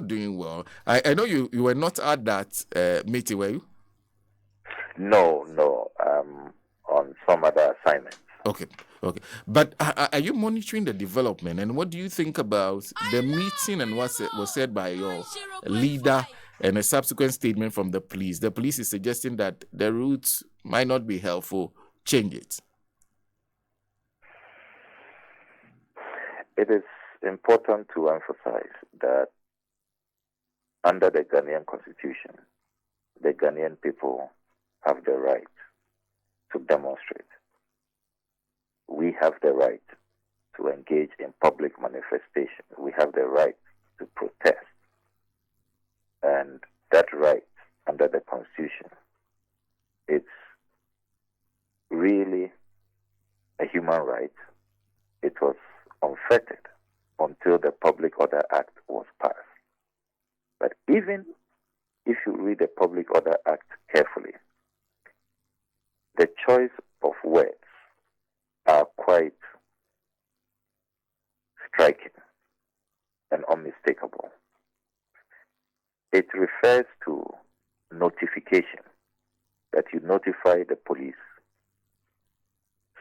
Doing well. I know you were not at that meeting, were you? No, no. On some other assignment. Okay, okay. But are you monitoring the development? And what do you think about the meeting and what was said by your leader and a subsequent statement from the police? The police is suggesting that the routes might not be helpful. Change it. It is important to emphasize that under the Ghanaian constitution, the Ghanaian people have the right to demonstrate. We have the right to engage in public manifestation. We have the right to protest. And that right under the constitution, it's really a human right. It was unfettered until the Public Order Act was passed. But even if you read the Public Order Act carefully, the choice of words are quite striking and unmistakable. It refers to notification, that you notify the police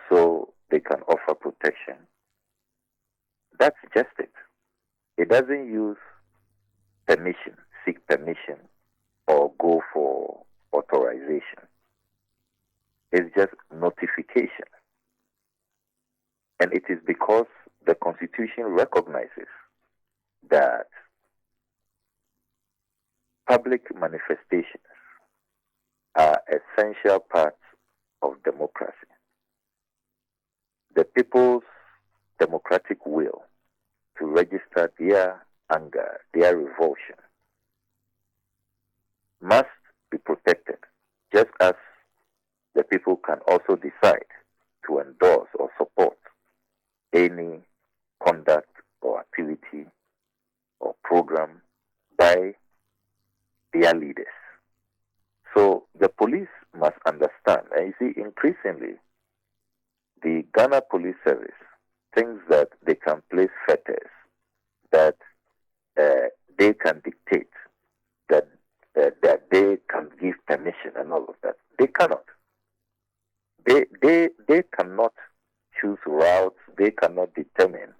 so they can offer protection. That's just it. It doesn't use permission, seek permission, or go for authorization. It's just notification. And it is because the Constitution recognizes that public manifestations are essential parts of democracy. The people's democratic will to register their anger, their revulsion, must be protected, just as the people can also decide to endorse or support any conduct or activity or program by their leaders. So the police must understand, and you see, increasingly, the Ghana Police Service thinks that they can place fetters, that they can dictate, that they can give permission and all of that. They cannot. They cannot choose routes. They cannot determine.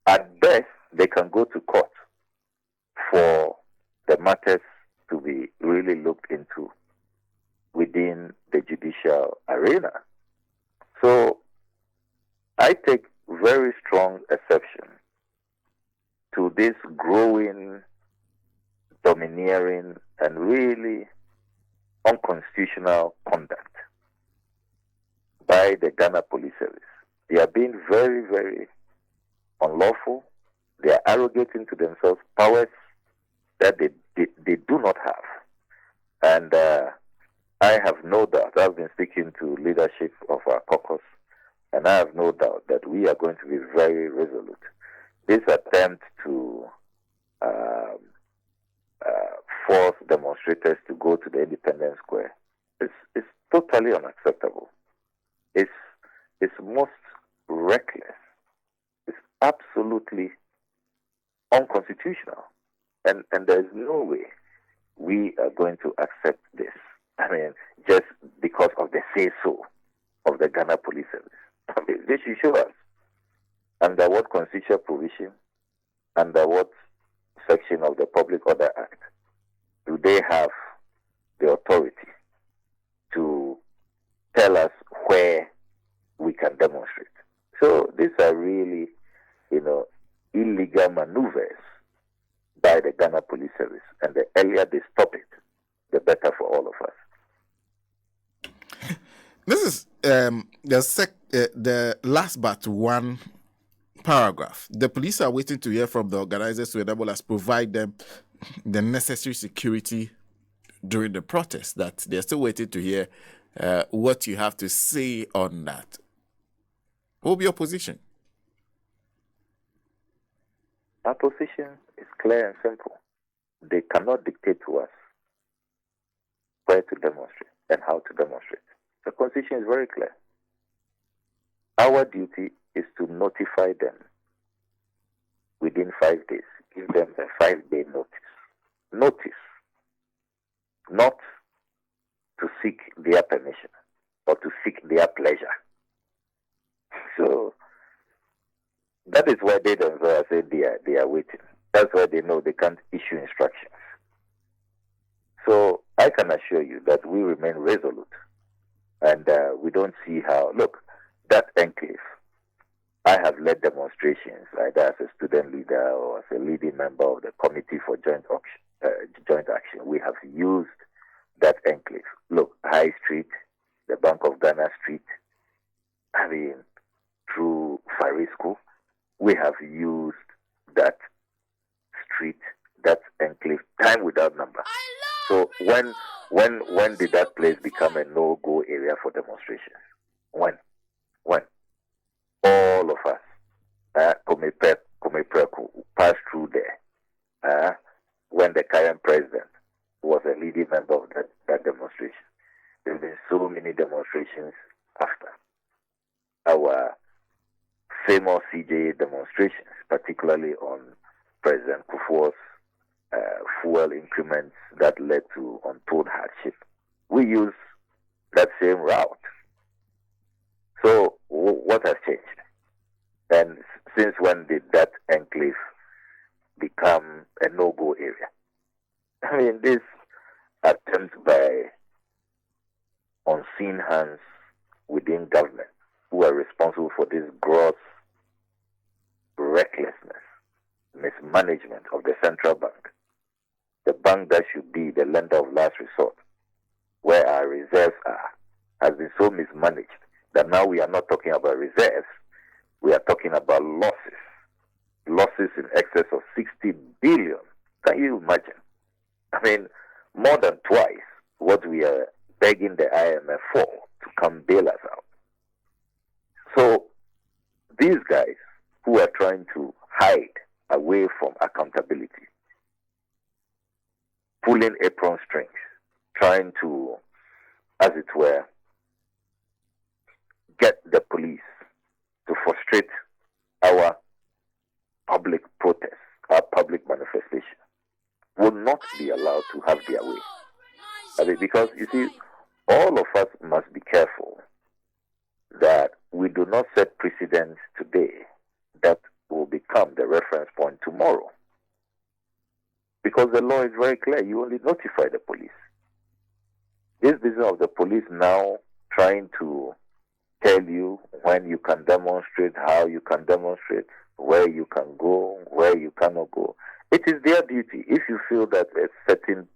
At best, they can go to court for the matters to be really looked into within the judicial arena. So I take very strong exception to this growing, domineering, and really unconstitutional conduct by the Ghana Police Service. They are being very, very unlawful. They are arrogating to themselves powers that they do not have. And I have no doubt, I've been speaking to leadership of our caucus, and I have no doubt that we are going to be very resolute. This attempt to force demonstrators to go to the Independence Square is totally unacceptable. It's most reckless. It's absolutely unconstitutional. And there's no way we are going to accept this. I mean, just because of the say-so of the Ghana Police Service. I mean, they should show us under what constitutional provision, under what section of the Public Order Act do they have the authority to tell us where we can demonstrate. So these are really, illegal maneuvers by the Ghana Police Service. And the earlier they stop it, the better for all of us. This is the last but one paragraph. The police are waiting to hear from the organizers to enable us provide them the necessary security during the protest. That they're still waiting to hear what you have to say on that. What will be your position? Our position is clear and simple. They cannot dictate to us where to demonstrate and how to demonstrate. The Constitution is very clear. Our duty is to notify them within 5 days, give them a 5-day notice. Notice, not to seek their permission or to seek their pleasure. So that is why they themselves say they are waiting. That's why they know they can't issue instructions. So I can assure you that we remain resolute, and we don't see how. Look, that enclave. I have led demonstrations either as a student leader or as a leading member of the Committee for Joint Action. We have used that enclave. Look, High Street, the Bank of Ghana Street, through Fari School, we have used that street, that enclave, time without number. So when did that place become a no-go area for demonstrations? When? All of us, Komepreku, passed through there when the current president was a leading member of that demonstration. There have been so many demonstrations after. Our famous CJA demonstrations, particularly on President Kufuor's fuel increments that led to untold hardship. We use that same route. So what has changed? And since when did that enclave become a no-go area? This attempt by unseen hands within government who are responsible for this gross recklessness, mismanagement of the central bank, the bank that should be the lender of last resort, where our reserves are, has been so mismanaged that now we are not talking about reserves, we are talking about losses in excess of 60 billion. Can you imagine? More than twice what we are begging the IMF for to come bail us out. So these guys who are trying to hide away from accountability, pulling apron strings, trying to, as it were, get the police to frustrate our public protest, our public manifestation, will not be allowed to have their way. Because, you see, all of us must be careful that we do not set precedents today that will become the reference point tomorrow. Because the law is very clear. You only notify the police. This business of the police now trying to tell you when you can demonstrate, how you can demonstrate, where you can go, where you cannot go. It is their duty. If you feel that a certain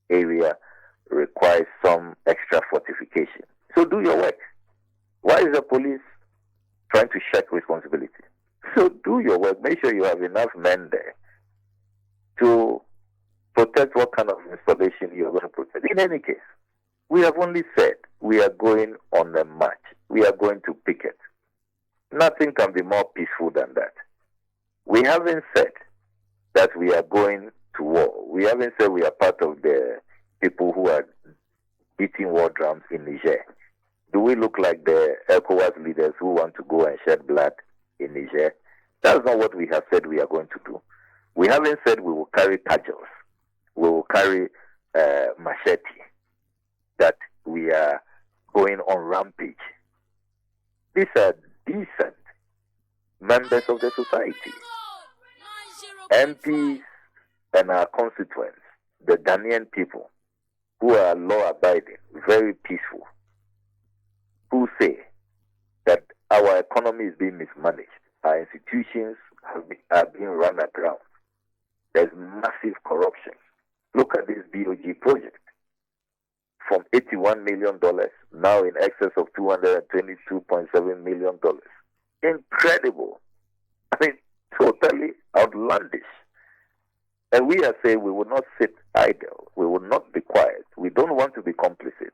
area requires some extra fortification, so do your work. Why is the police trying to shirk responsibility? So do your work. Make sure you have enough men there to protect what kind of installation you are going to protect. In any case, we have only said we are going on a march. We are going to picket. Nothing can be more peaceful than that. We haven't said that we are going to war. We haven't said we are part of the people who are beating war drums in Niger. Do we look like the ECOWAS leaders who want to go and shed blood in Niger? That's not what we have said we are going to do. We haven't said we will carry cudgels. We will carry machete, that we are going on rampage. These are decent members of the society. MPs and our constituents, the Ghanaian people, who are law-abiding, very peaceful, who say that our economy is being mismanaged, our institutions are being run aground. There's massive corruption. Look at this BOG project. From $81 million, now in excess of $222.7 million. Incredible. Totally outlandish. And we are saying we will not sit idle. We will not be quiet. We don't want to be complicit.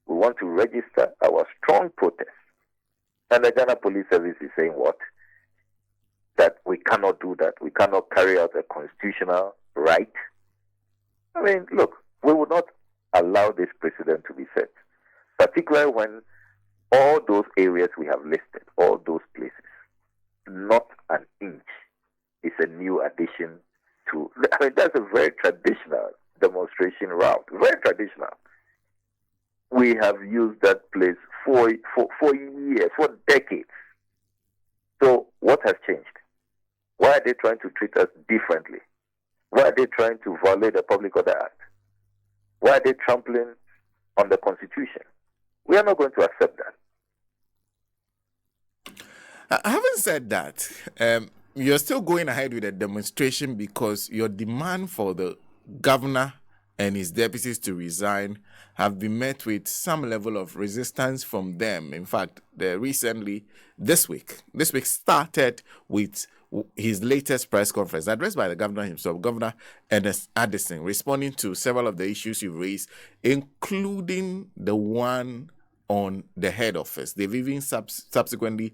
We want to register our strong protest. And the Ghana Police Service is saying what? That we cannot do that. We cannot carry out a constitutional right. Look, we will not allow this precedent to be set, particularly when all those areas we have listed, all those places, not an inch is a new addition I mean, that's a very traditional demonstration route, very traditional. We have used that place for years, for decades. So what has changed? Why are they trying to treat us differently? Why are they trying to violate the Public Order Act? Why are they trampling on the Constitution? We are not going to accept that. Having said that, you're still going ahead with the demonstration because your demand for the governor and his deputies to resign have been met with some level of resistance from them. In fact, this week started with his latest press conference addressed by the governor himself, Governor Ernest Addison, responding to several of the issues you raised, including the one on the head office. They've even subsequently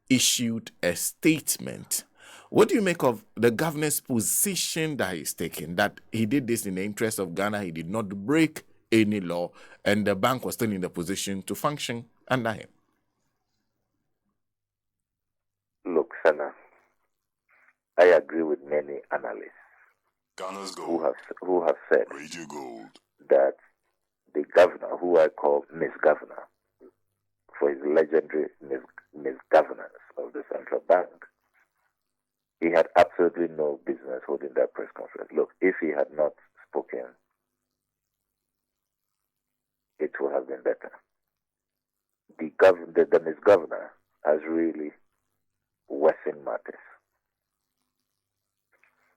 issued a statement. What do you make of the governor's position that he's taking, that he did this in the interest of Ghana, he did not break any law, and the bank was still in the position to function under him? Look, Sana, I agree with many analysts who have said that the governor, who I call misgovernor, for his legendary misgovernance of the central bank, he had absolutely no business holding that press conference. Look, if he had not spoken, it would have been better. The misgovernor has really worsened matters.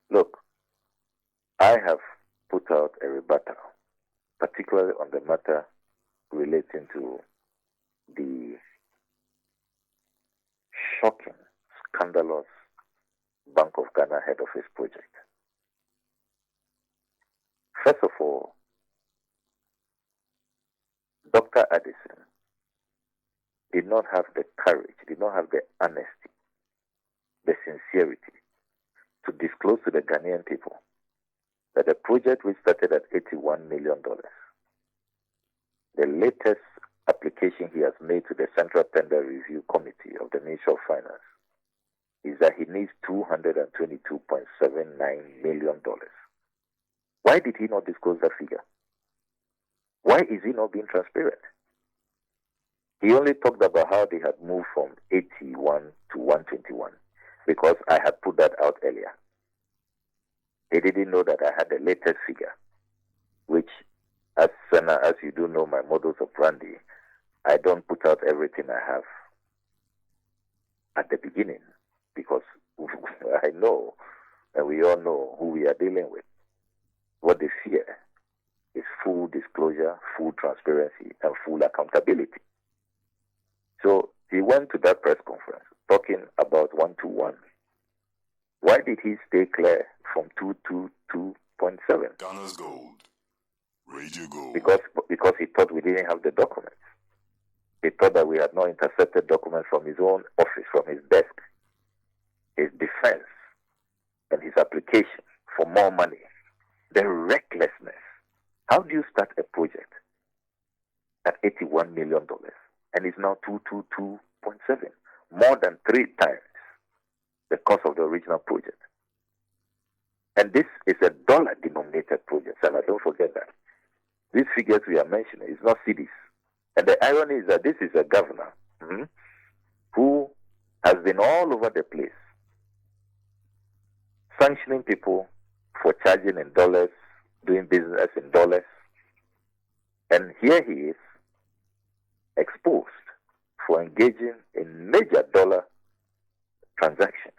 Look, I have put out a rebuttal, particularly on the matter relating to the shocking, scandalous Bank of Ghana head office project. First of all, Dr. Addison did not have the courage, did not have the honesty, the sincerity to disclose to the Ghanaian people that the project, which started at $81 million, the latest application he has made to the Central Tender Review Committee of the Ministry of Finance is that he needs $222.79 million. Why did he not disclose that figure? Why is he not being transparent? He only talked about how they had moved from 81 to 121 because I had put that out earlier. He didn't know that I had the latest figure, which, as you do know my modus operandi, I don't put out everything I have at the beginning because I know, and we all know who we are dealing with. What they fear is full disclosure, full transparency, and full accountability. So he went to that press conference talking about 121. Why did he stay clear from 222.7? Ghana's gold. Radio gold. Because he thought we didn't have the documents. He thought that we had not intercepted documents from his own office, from his desk, his defense, and his application for more money. The recklessness. How do you start a project at $81 million and it's now 222.7? More than 3 times the cost of the original project. And this is a dollar-denominated project, and don't forget that. These figures we are mentioning is not cities. And the irony is that this is a governor who has been all over the place, sanctioning people for charging in dollars, doing business in dollars. And here he is, exposed for engaging in major dollar transactions.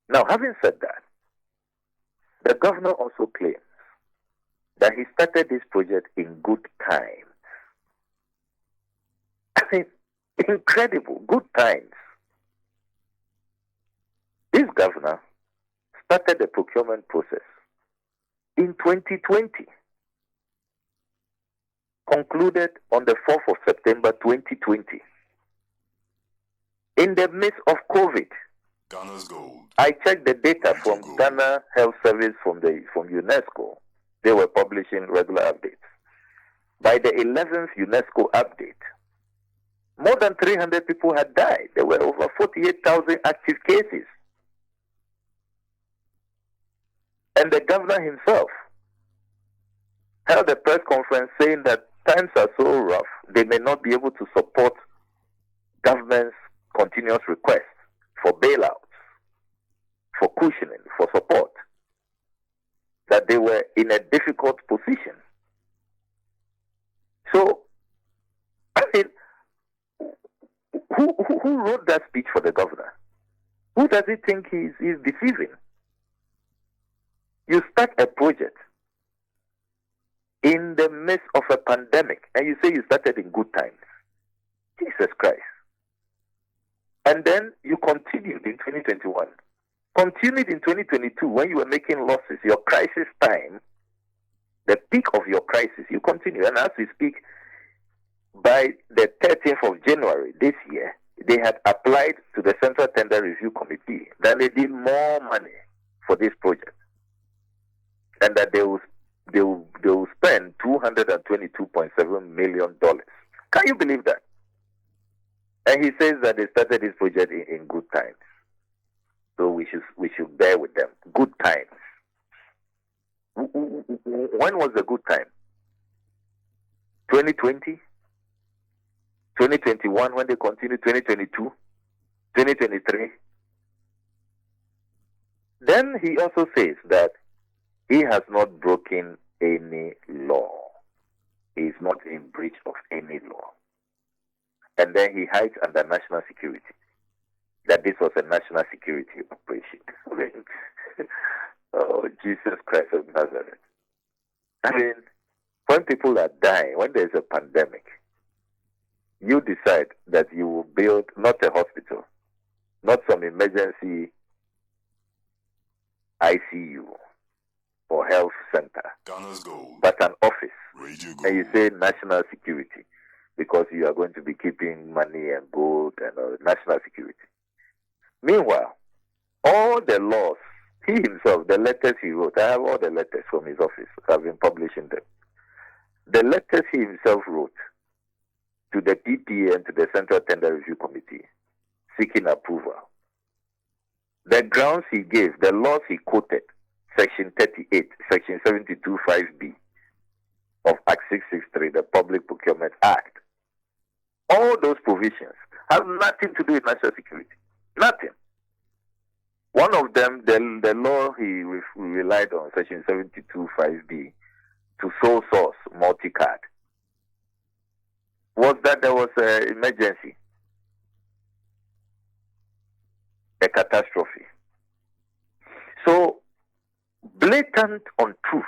Now, having said that, the governor also claims that he started this project in good times. I mean, incredible, good times. This governor started the procurement process in 2020, concluded on the 4th of September 2020, in the midst of COVID. Ghana's gold. I checked the data from Ghana Health Service from UNESCO. They were publishing regular updates. By the 11th UNESCO update, more than 300 people had died. There were over 48,000 active cases. And the governor himself held a press conference saying that times are so rough, they may not be able to support government's continuous requests for bailouts, for cushioning, for support, that they were in a difficult position. So, I mean, who wrote that speech for the governor? Who does he think he's deceiving? You start a project in the midst of a pandemic, and you say you started in good times. Jesus Christ. And then you continued in 2021. Continued in 2022 when you were making losses, your crisis time, the peak of your crisis, you continue. And as we speak, by the 13th of January this year, they had applied to the Central Tender Review Committee that they need more money for this project. And that they will spend $222.7 million. Can you believe that? And he says that they started this project in good times. So we should bear with them. Good times. When was the good time? 2020? 2021 when they continued? 2022? 2023? Then he also says that he has not broken any law. He is not in breach of any law. And then he hides under national security, that this was a national security operation. Oh, Jesus Christ of Nazareth. I mean, when people are dying, when there's a pandemic, you decide that you will build not a hospital, not some emergency ICU or health center, Ghana's Gold. but an office. Radio And you Gold. say national security because you are going to be keeping money and gold and national security. Meanwhile, all the laws, he himself, the letters he wrote, I have all the letters from his office. I've been publishing them. The letters he himself wrote to the PPA and to the Central Tender Review Committee seeking approval. The grounds he gave, the laws he quoted, Section 38, Section 72(5)(b) of Act 663, the Public Procurement Act. All those provisions have nothing to do with national security. Nothing. One of them, the law he relied on, Section 72(5)(b), to sole source multi-card, was that there was an emergency, a catastrophe. So, blatant untruths.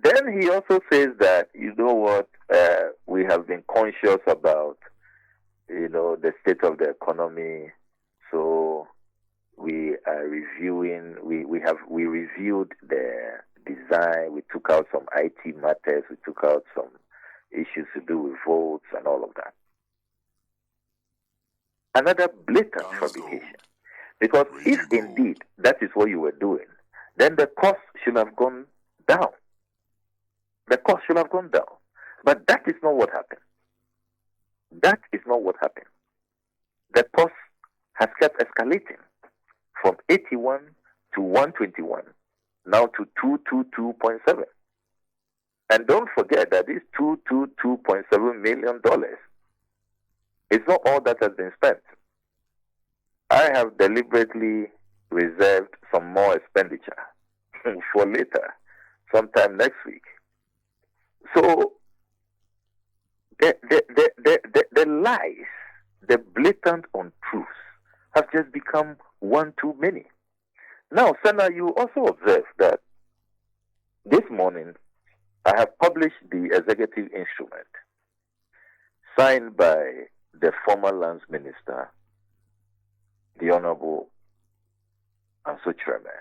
Then he also says that, you know what, we have been conscious about, the state of the economy, so we are reviewing, we reviewed the design, we took out some IT matters, we took out some issues to do with votes and all of that. Another blatant fabrication. Because if indeed that is what you were doing, then the cost should have gone down. The cost should have gone down. But that is not what happened. The cost has kept escalating from 81 to 121, now to 222.7. And don't forget that this $222.7 million is not all that has been spent. I have deliberately reserved some more expenditure for later, sometime next week. So the lies, the blatant untruths have just become one too many. Now, Sana, you also observe that this morning I have published the executive instrument signed by the former lands minister, the Honorable Anso-Chireme,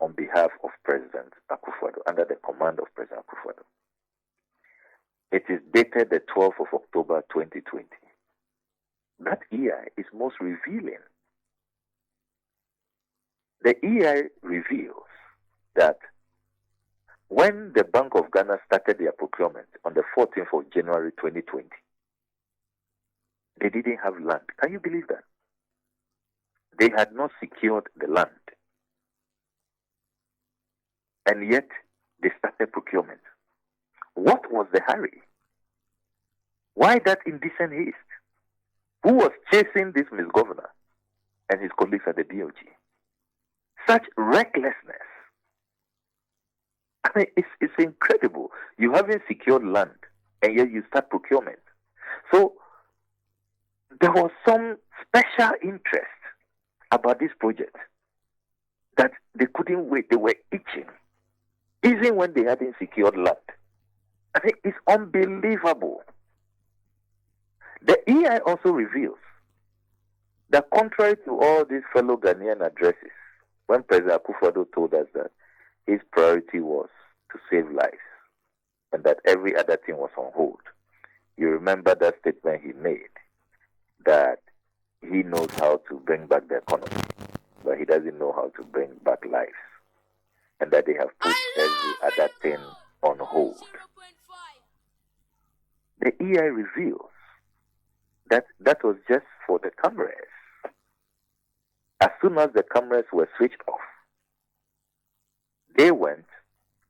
on behalf of President Akufo-Addo, under the command of President Akufo-Addo. It is dated the 12th of October 2020. That EI is most revealing. The EI reveals that when the Bank of Ghana started their procurement on the 14th of January 2020, they didn't have land. Can you believe that? They had not secured the land. And yet, they started procurement. What was the hurry? Why that indecent haste? Who was chasing this misgovernor and his colleagues at the DOG? Such recklessness. I mean, it's incredible. You haven't secured land, and yet you start procurement. So, there was some special interest about this project that they couldn't wait. They were itching, even when they hadn't secured land. I mean, it's unbelievable. The EI also reveals that contrary to all these fellow Ghanaian addresses, when President Akufo-Addo told us that his priority was to save lives and that every other thing was on hold, you remember that statement he made that he knows how to bring back the economy, but he doesn't know how to bring back lives, and that they have put every other thing on hold. The EI reveals that that was just for the cameras. As soon as the cameras were switched off, they went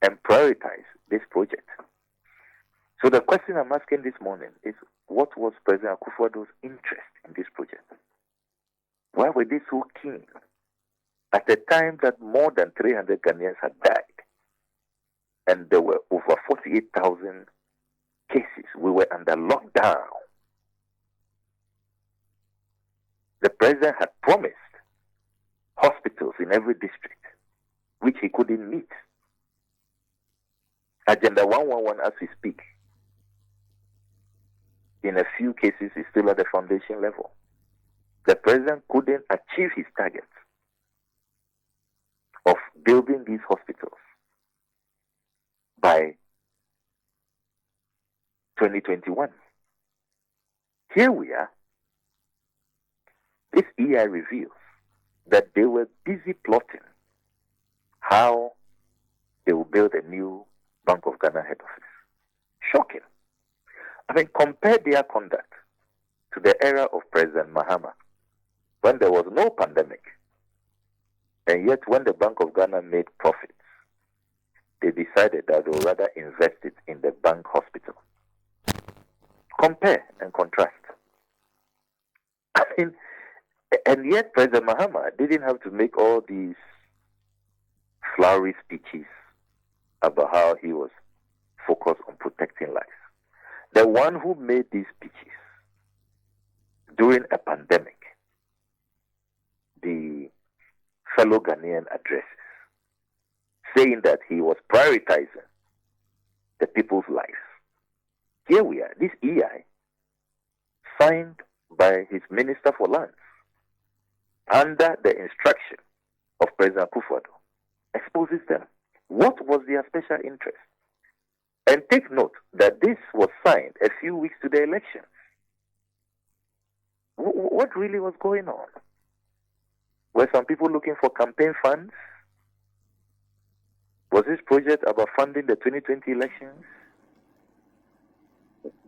and prioritized this project. So the question I'm asking this morning is, what was President Akufo-Addo's interest in this project? Why were they so keen at the time that more than 300 Ghanaians had died and there were over 48,000 cases? We were under lockdown. The president had promised hospitals in every district, which he couldn't meet. Agenda 111, as we speak, in a few cases is still at the foundation level. The president couldn't achieve his target of building these hospitals by 2021. Here we are. This EI reveals that they were busy plotting how they will build a new Bank of Ghana head office. Shocking. I mean, compare their conduct to the era of President Mahama, when there was no pandemic, and yet when the Bank of Ghana made profits, they decided that they would rather invest it in the bank hospital. Compare and contrast. I mean, and yet President Mahama didn't have to make all these flowery speeches about how he was focused on protecting lives. The one who made these speeches during a pandemic, the fellow Ghanaian addresses, saying that he was prioritizing the people's lives. Here we are, this EI, signed by his Minister for Lands, under the instruction of President Akufo-Addo, exposes them. What was their special interest? And take note that this was signed a few weeks to the elections. What really was going on? Were some people looking for campaign funds? Was this project about funding the 2020 elections?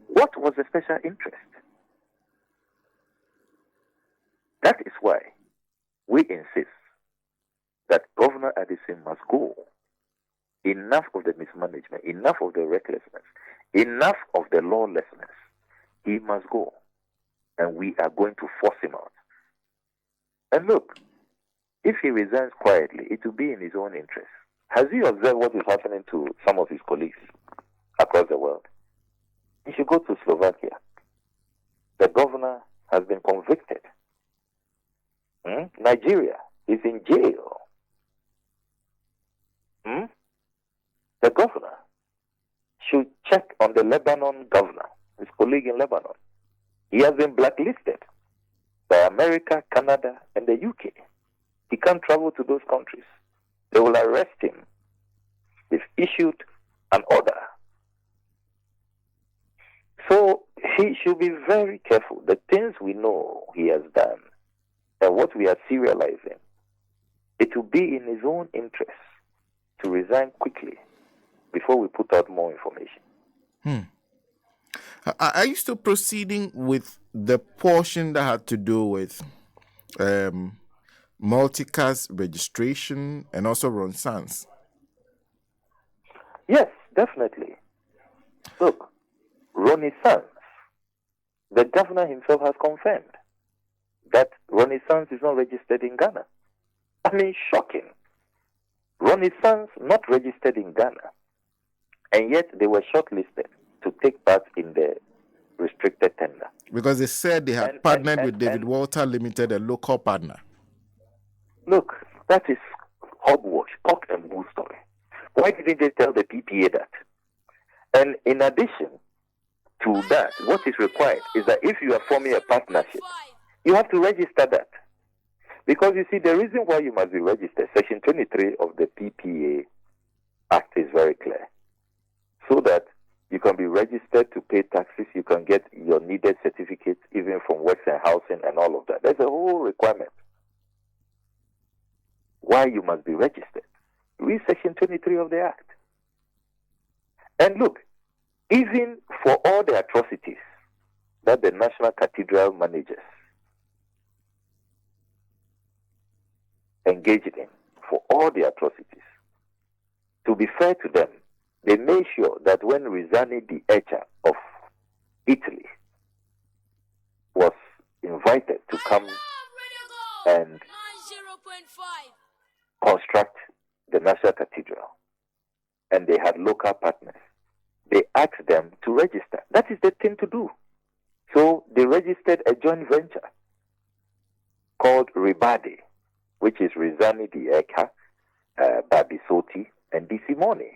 What was the special interest? That is why we insist that Governor Addison must go. Enough of the mismanagement, enough of the recklessness, enough of the lawlessness. He must go. And we are going to force him out. And look, if he resigns quietly, it will be in his own interest. Has he observed what is happening to some of his colleagues across the world? He should go to Slovakia. The governor has been convicted. Nigeria is in jail. The governor should check on the Lebanon governor, his colleague in Lebanon. He has been blacklisted by America, Canada, and the UK. He can't travel to those countries. They will arrest him. They've issued an order. So he should be very careful. The things we know he has done and what we are serializing, it will be in his own interest to resign quickly before we put out more information. Are you still proceeding with the portion that had to do with Multicar's registration and also Ron Sands. Yes, definitely. Look, Ronnie Sands, the governor himself has confirmed that Ronnie Sands is not registered in Ghana. I mean, shocking. Ronnie Sands not registered in Ghana, and yet they were shortlisted to take part in the restricted tender. Because they said they had partnered with David Walter Limited, a local partner. Look, that is hogwash, cock and bull story. Why didn't they tell the PPA that? And in addition to that, what is required is that if you are forming a partnership, you have to register that. Because you see, the reason why you must be registered, Section 23 of the PPA Act is very clear. So that you can be registered to pay taxes, you can get your needed certificates, even from works and housing and all of that. There's a whole requirement why you must be registered. Read Section 23 of the Act. And look, even for all the atrocities that the National Cathedral managers engaged in, for all the atrocities, to be fair to them, they made sure that when Rizani the Echa of Italy was invited to come and construct the National Cathedral, and they had local partners, they asked them to register. That is the thing to do. So they registered a joint venture called Ribadi, which is Rizani the Eka, Babisoti, and Disimone.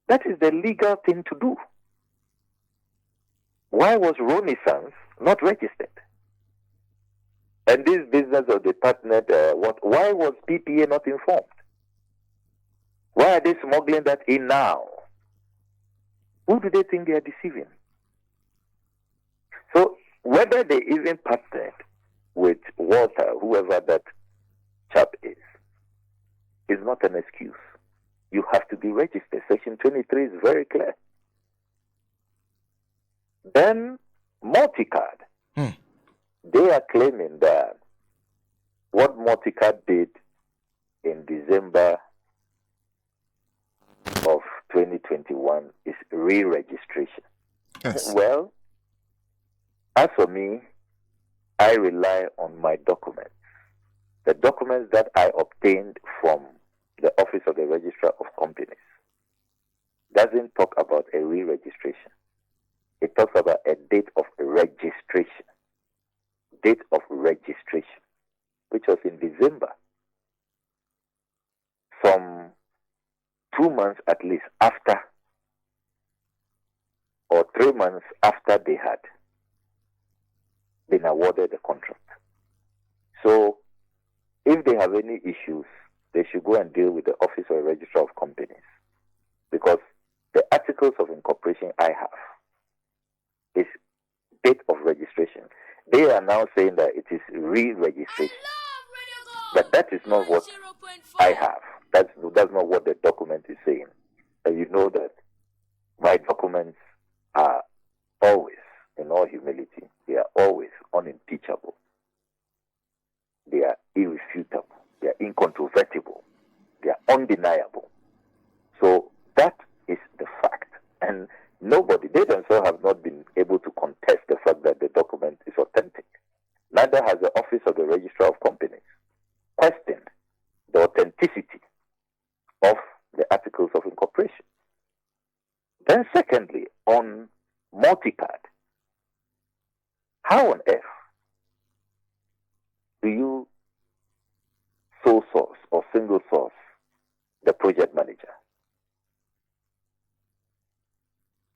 That is the legal thing to do. Why was Renaissance not registered? And this business of the partnered, why was PPA not informed? Why are they smuggling that in now? Who do they think they are deceiving? So whether they even partnered with Walter, whoever that chap is not an excuse. You have to be registered. Section 23 is very clear. Then Multicard. They are claiming that what Multicard did in December of 2021 is re-registration. Yes. Well, as for me, I rely on my documents. The documents that I obtained from the Office of the Registrar of Companies doesn't talk about a re-registration. It talks about a date of registration. Date of registration, which was in December. Some 2 months at least after, or 3 months after they had been awarded the contract. So, if they have any issues, they should go and deal with the Office of the Registrar of Companies. Because the articles of incorporation I have is date of registration. They are now saying that it is re-registration. But that is not what I have. That's not what the document is saying. And you know that my documents are always, in all humility, they are always unimpeachable. They are irrefutable. They are incontrovertible. They are undeniable. So that is the fact. And nobody, they themselves have not been able to contest the fact that the document is authentic. Neither has the Office of the Registrar of Companies questioned the authenticity of the articles of incorporation. Then secondly, on Multicard, how on earth do you sole source or single source the project manager?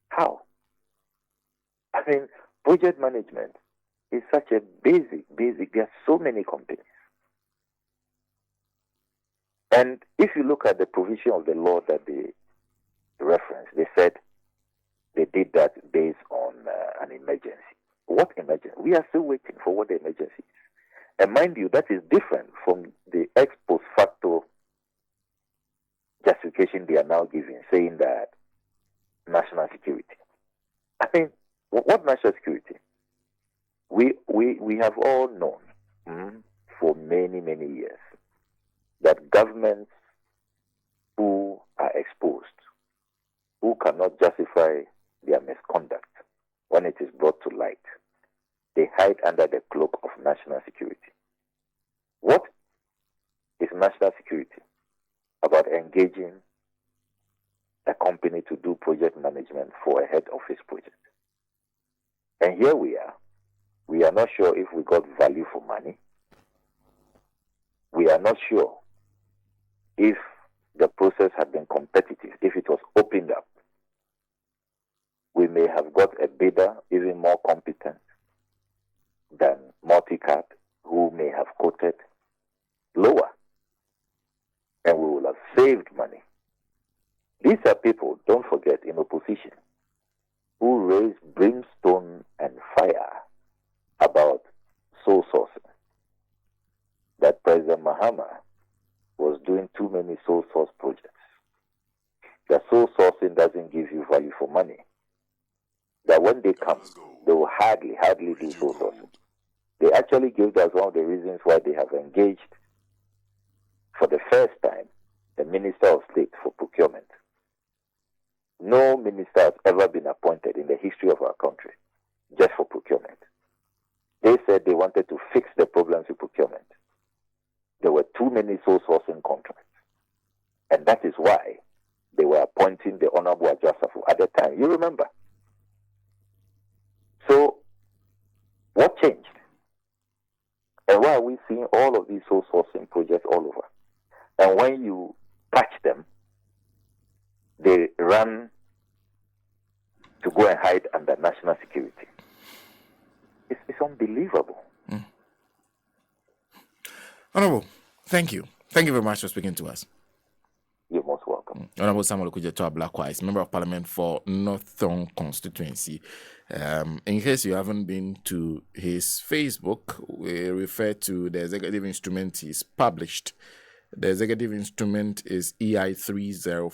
How? I mean, project management is such a basic, there are so many companies. And if you look at the provision of the law that they referenced, they said they did that based on an emergency. What emergency? We are still waiting for what the emergency is. And mind you, that is different from the ex post facto justification they are now giving, saying that national security. I mean, what national security? We have all known for many, many years that governments who are exposed, who cannot justify their misconduct when it is brought to light, they hide under the cloak of national security. What is national security? About engaging a company to do project management for a head office project. And here we are. We are not sure if we got value for money. We are not sure if the process had been competitive, if it was opened up. We may have got a bidder even more competent than Multicard, who may have quoted lower, and we will have saved money. These are people, don't forget, in opposition, who raise brimstone and fire about sole sourcing. That President Mahama was doing too many sole source projects. That sole sourcing doesn't give you value for money. That when they come, they will hardly do sole sourcing. They actually gave us one of the reasons why they have engaged for the first time the Minister of State for Procurement. No minister has ever been appointed in the history of our country just for procurement. They said they wanted to fix the problems with procurement. There were too many sole sourcing contracts. And that is why they were appointing the Honorable Ajasafu at the time. You remember? So, what changed? And why are we seeing all of these sole sourcing projects all over? And when you touch them, they run to go and hide under national security. It's unbelievable. Honorable, thank you. Thank you very much for speaking to us. You're most welcome. Honorable Samuel Okudzeto Ablakwa is Member of Parliament for Northern Constituency. In case you haven't been to his Facebook, we refer to the executive instrument he's published. The executive instrument is EI 304.